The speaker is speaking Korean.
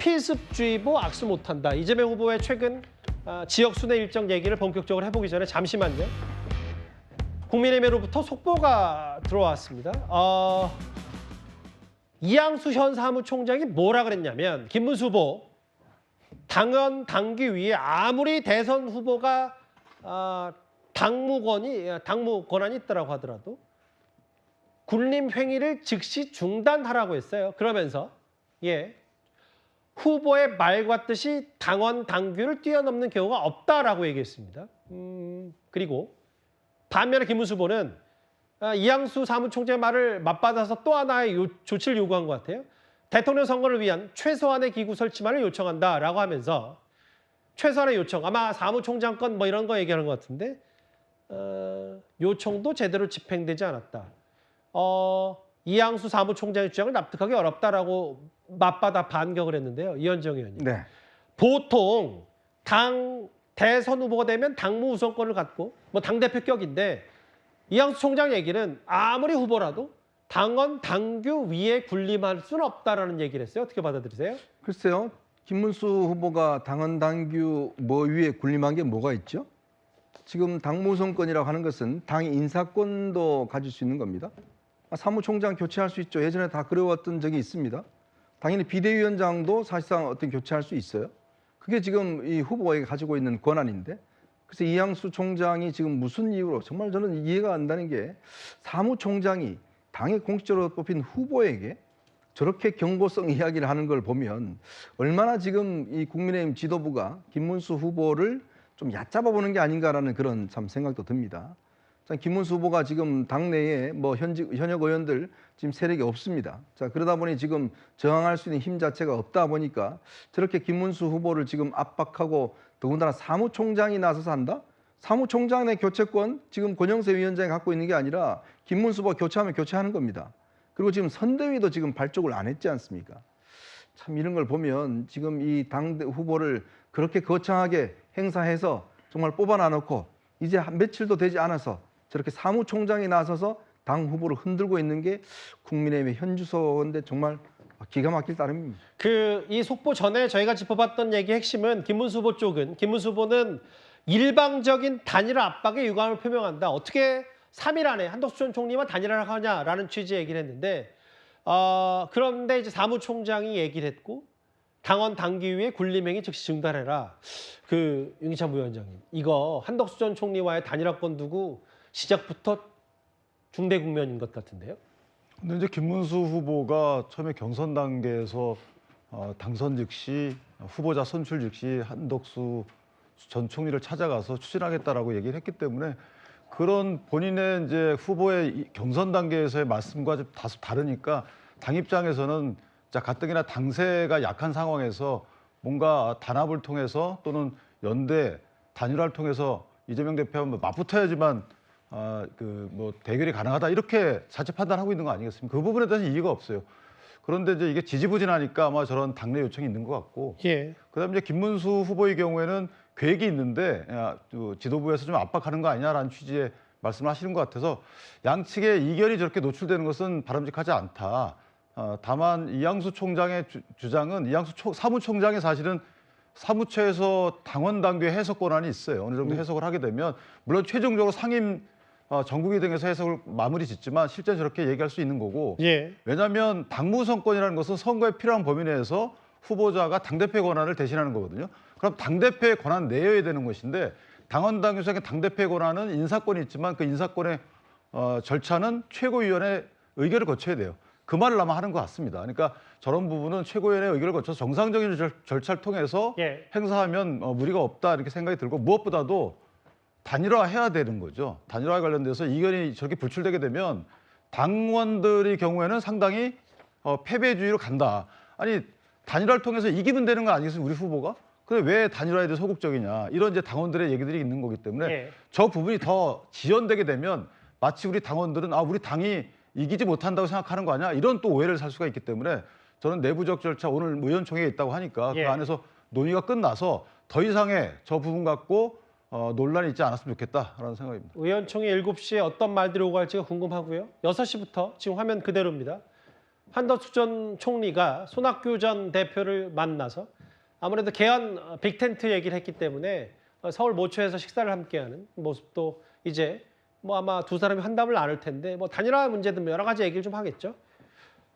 필습주의보 악수 못한다. 이재명 후보의 최근 지역 순회 일정 얘기를 본격적으로 해보기 전에 잠시만요. 국민의힘으로부터 속보가 들어왔습니다. 이양수 현 사무총장이 뭐라 그랬냐면 김문수 후보 당원 당규위에 아무리 대선 후보가 당무 권한이 있다라고 하더라도 군림 행위를 즉시 중단하라고 했어요. 그러면서 후보의 말과 뜻이 당원 당규를 뛰어넘는 경우가 없다라고 얘기했습니다. 그리고 반면에 김문수 후보는 이양수 사무총장의 말을 맞받아서 또 하나의 조치를 요구한 것 같아요. 대통령 선거를 위한 최소한의 기구 설치만을 요청한다라고 하면서 최소한의 요청, 아마 사무총장 건 뭐 이런 거 얘기하는 것 같은데 요청도 제대로 집행되지 않았다. 이양수 사무총장의 주장을 납득하기 어렵다라고 맞받아 반격을 했는데요. 이현정 의원님. 네. 보통 당 대선 후보가 되면 당무 우선권을 갖고 뭐 당대표 격인데 이양수 총장 얘기는 아무리 후보라도 당원 당규 위에 군림할 수는 없다라는 얘기를 했어요. 어떻게 받아들이세요? 글쎄요. 김문수 후보가 당원 당규 뭐 위에 군림한 게 뭐가 있죠? 지금 당무우선권이라고 하는 것은 당의 인사권도 가질 수 있는 겁니다. 사무총장 교체할 수 있죠. 예전에 다 그래왔던 적이 있습니다. 당연히 비대위원장도 사실상 어떤 교체할 수 있어요. 그게 지금 이 후보가 가지고 있는 권한인데, 그래서 이양수 총장이 지금 무슨 이유로, 정말 저는 이해가 안 가는 게 사무총장이 당의 공식적으로 뽑힌 후보에게 저렇게 경고성 이야기를 하는 걸 보면 얼마나 지금 이 국민의힘 지도부가 김문수 후보를 좀 얕잡아 보는 게 아닌가라는 그런 참 생각도 듭니다. 김문수 후보가 지금 당내에 뭐 현역 의원들 지금 세력이 없습니다. 자, 그러다 보니 지금 저항할 수 있는 힘 자체가 없다 보니까 저렇게 김문수 후보를 지금 압박하고, 더군다나 사무총장이 나서서 한다? 사무총장 내 교체권 지금 권영세 위원장이 갖고 있는 게 아니라 김문수 후보가 교체하면 교체하는 겁니다. 그리고 지금 선대위도 지금 발족을 안 했지 않습니까? 참 이런 걸 보면 지금 이 당 후보를 그렇게 거창하게 행사해서 정말 뽑아놔놓고 이제 며칠도 되지 않아서 저렇게 사무총장이 나서서 당 후보를 흔들고 있는 게 국민의힘의 현주소인데 정말 기가 막힐 따름입니다. 이 속보 전에 저희가 짚어봤던 얘기 핵심은 김문수 후보 쪽은, 김문수 후보는 일방적인 단일화 압박에 유감을 표명한다. 어떻게 3일 안에 한덕수 전 총리만 단일화를 하냐라는 취지의 얘기를 했는데, 그런데 이제 사무총장이 얘기를 했고 당원 당규위에 군림행위 즉시 중단해라. 윤기찬 부위원장님, 이거 한덕수 전 총리와의 단일화권 두고 시작부터 중대 국면인 것 같은데요. 근데 이제 김문수 후보가 처음에 경선 단계에서 당선 즉시 후보자 선출 즉시 한덕수 전 총리를 찾아가서 추진하겠다라고 얘기를 했기 때문에 그런 본인의 이제 후보의 경선 단계에서의 말씀과 좀 다소 다르니까 당 입장에서는 가뜩이나 당세가 약한 상황에서 뭔가 단합을 통해서 또는 연대 단일화를 통해서 이재명 대표와 맞붙어야지만 뭐 대결이 가능하다 이렇게 자체 판단하고 있는 거 아니겠습니까? 그 부분에 대해서 이의가 없어요. 그런데 이제 이게 지지부진하니까 아마 저런 당내 요청이 있는 것 같고, 그다음에 이제 김문수 후보의 경우에는 계획이 있는데 지도부에서 좀 압박하는 거 아니냐라는 취지의 말씀을 하시는 것 같아서 양측의 이견이 저렇게 노출되는 것은 바람직하지 않다. 다만 이양수 총장의 주장은 이양수 사무총장이 사실은 사무처에서 당원 당규 해석 권한이 있어요. 어느 정도 해석을 하게 되면 물론 최종적으로 상임 전국위 등에서 해석을 마무리 짓지만 실제 저렇게 얘기할 수 있는 거고, 왜냐하면 당무선권이라는 것은 선거에 필요한 범위 내에서 후보자가 당대표의 권한을 대신하는 거거든요. 그럼 당대표의 권한 내여야 되는 것인데 당원 당규상의 당대표의 권한은 인사권이 있지만 그 인사권의 절차는 최고위원회 의결을 거쳐야 돼요. 그 말을 아마 하는 것 같습니다. 그러니까 저런 부분은 최고위원회 의결을 거쳐서 정상적인 절차를 통해서 행사하면 무리가 없다 이렇게 생각이 들고, 무엇보다도 단일화해야 되는 거죠. 단일화에 관련돼서 이견이 저렇게 불출되게 되면 당원들의 경우에는 상당히 패배주의로 간다. 아니 단일화를 통해서 이기면 되는 거 아니겠습니까? 우리 후보가? 근데 왜 단일화에 대해 소극적이냐. 이런 이제 당원들의 얘기들이 있는 거기 때문에 저 부분이 더 지연되게 되면 마치 우리 당원들은 우리 당이 이기지 못한다고 생각하는 거 아니야? 이런 또 오해를 살 수가 있기 때문에 저는 내부적 절차 오늘 의원총회에 있다고 하니까 그 안에서 논의가 끝나서 더 이상의 저 부분 갖고 논란이 있지 않았으면 좋겠다라는 생각입니다. 의원총회 7시에 어떤 말들이 오고 갈지가 궁금하고요. 6시부터 지금 화면 그대로입니다. 한덕수 전 총리가 손학규 전 대표를 만나서 아무래도 개헌 빅텐트 얘기를 했기 때문에 서울 모처에서 식사를 함께하는 모습도 이제 뭐 아마 두 사람이 환담을 나눌 텐데 뭐 단일화 문제든 여러 가지 얘기를 좀 하겠죠.